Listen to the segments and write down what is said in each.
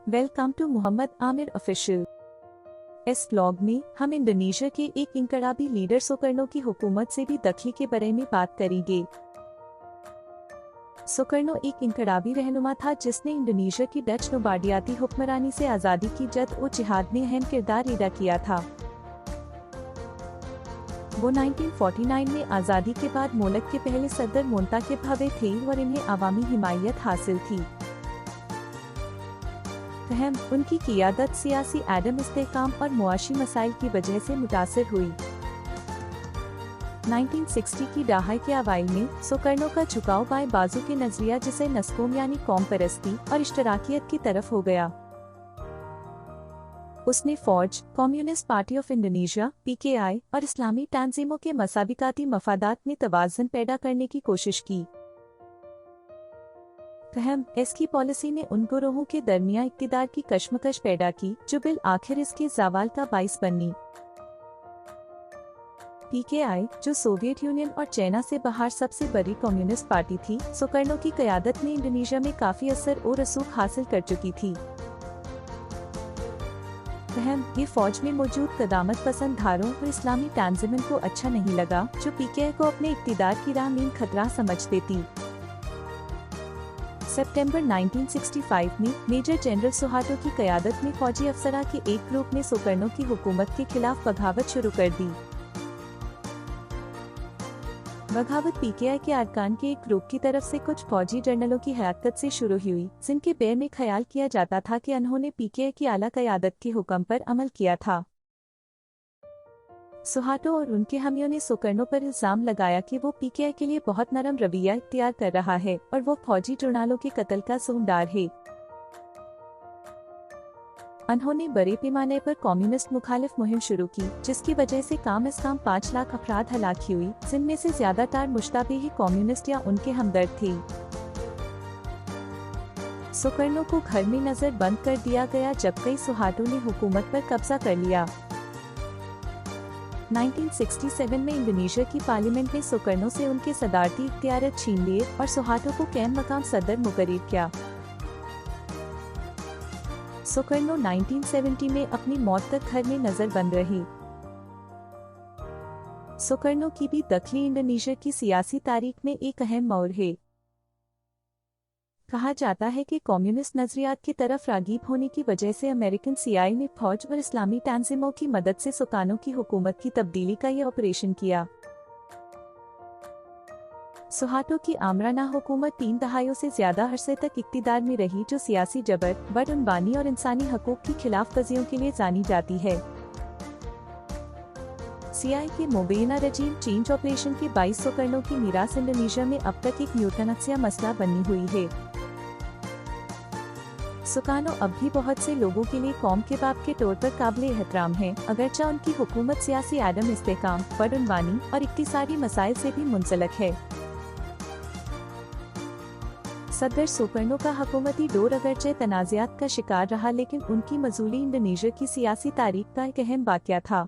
Welcome to Mohammad Aamir official. इस vlog में हम इंडोनेशिया के एक इनकलाबी लीडर सुकर्नो की हुकूमत से भी दखली के बारे में बात करेंगे। सुकर्नो एक इनकलाबी रहनुमा था जिसने इंडोनेशिया की डच नोबार्डियाती हुक्मरानी से आज़ादी की जद और जिहाद में अहम किरदार अदा किया था। वो 1949 में आज़ादी के बाद मुल्क के पहले सदर मुंतखब हुए थे और इन्हें अवामी हिमायत हासिल थी। उनकी क़ियादत सियासी आदम इस्तेहकाम और मुआशी मसाइल की वजह से मुतासिर हुई। 1960 की दहाई के अवाइल में सुकर्नो का झुकाव बाएं बाजू के नजरिया जिसे नस्कोम यानी कौम परस्ती और इश्तराकियत की तरफ हो गया। उसने फौज, कम्युनिस्ट पार्टी ऑफ इंडोनेशिया (पीकेआई) और इस्लामी तंजीमों के मसाबिकाती मफादात में तवाज़ुन पैदा करने की कोशिश की। इसकी पॉलिसी ने उन गुरोहों के दरमियान इक़्तिदार की कशमकश पैदा की जो बिल आखिर इसके ज़वाल का बाइस बनी। पीकेआई, जो सोवियत यूनियन और चाइना से बाहर सबसे बड़ी कम्युनिस्ट पार्टी थी, सुकर्नो की क़यादत में इंडोनेशिया में काफी असर और रसूख हासिल कर चुकी थी। ये फौज में मौजूद कदामत पसंद धारों और इस्लामी तंजीमों को अच्छा नहीं लगा, जो पीकेआई को अपने इक़्तिदार की राह में खतरा समझते थी। सितंबर 1965 में मेजर जनरल सुहार्तो की क़यादत में फौजी अफसरा के एक ग्रुप ने सुकर्नो की हुकूमत के खिलाफ बगावत शुरू कर दी। बगावत पीकेआई के अरकान के एक ग्रुप की तरफ से कुछ फौजी जनरलों की हयाकत से शुरू हुई, जिनके बैर में ख्याल किया जाता था कि उन्होंने पीकेआई की आला क़यादत के हुक्म पर अमल किया था। सुहार्तो और उनके हमियों ने सुकर्नो पर इल्जाम लगाया कि वो पीकेआई के लिए बहुत नरम रवैया इख्तियार कर रहा है और वो फौजी जर्नलों के कत्ल का ज़िम्मेदार है। उन्होंने बड़े पैमाने पर कम्युनिस्ट मुखालिफ मुहिम शुरू की, जिसकी वजह से कम से कम 5 लाख अफराद हलाक हुई, जिनमें से ज्यादातर मुश्तबह कम्युनिस्ट या उनके हमदर्द थे। सुकर्नो को घर में नजर बंद कर दिया गया जबकि सुहार्तो ने हुकूमत पर कब्जा कर लिया। 1967 में इंडोनेशिया की पार्लियामेंट ने सुकर्नो से उनके सदारती इख्तियार छीन लिए और सुहार्तो को कैम मकाम सदर मुकर्रर किया। सुकर्नो 1970 में अपनी मौत तक घर में नजर बंद रही। सुकर्नो की भी दखली इंडोनेशिया की सियासी तारीख में एक अहम मोड़ है। कहा जाता है कि कम्युनिस्ट नजरियात की तरफ रागीब होने की वजह से अमेरिकन सीआईए ने फौज और इस्लामी तंजीमों की मदद से सुकर्नो की हुकूमत की तब्दीली का यह ऑपरेशन किया। सुहार्तो की आमराना हुकूमत 3 दहाइयों से ज्यादा अरसे तक इक़्तिदार में रही, जो सियासी जबर, बदअनवानी और इंसानी हकूक की खिलाफ वर्जियों के लिए जानी जाती है। सीआईए के मुबैना रजीम चेंज ऑपरेशन के 22 सुकर्नो की मीरास इंडोनेशिया में अब तक एक म्यूटनसिया मसला बनी हुई है। सुकर्नो अब भी बहुत से लोगों के लिए कौम के बाप के तौर पर काबिल एहतराम है, अगरचे उनकी हुकूमत सियासी आदम इस्तेहकाम, बदअनवानी और इक्तिसादी मसाइल से भी मुंसलक है। सदर सुकर्नो का हुकूमती दौर अगरचे तनाज़ात का शिकार रहा, लेकिन उनकी मजूली इंडोनेशिया की सियासी तारीख का एक अहम वाक़या था।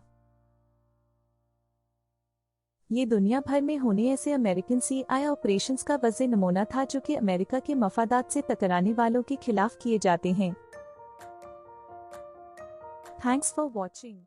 ये दुनिया भर में होने ऐसे अमेरिकन सीआईए ऑपरेशंस का वाज़ेह नमूना था, जो कि अमेरिका के मफादात से टकराने वालों के खिलाफ किए जाते हैं। Thanks for watching.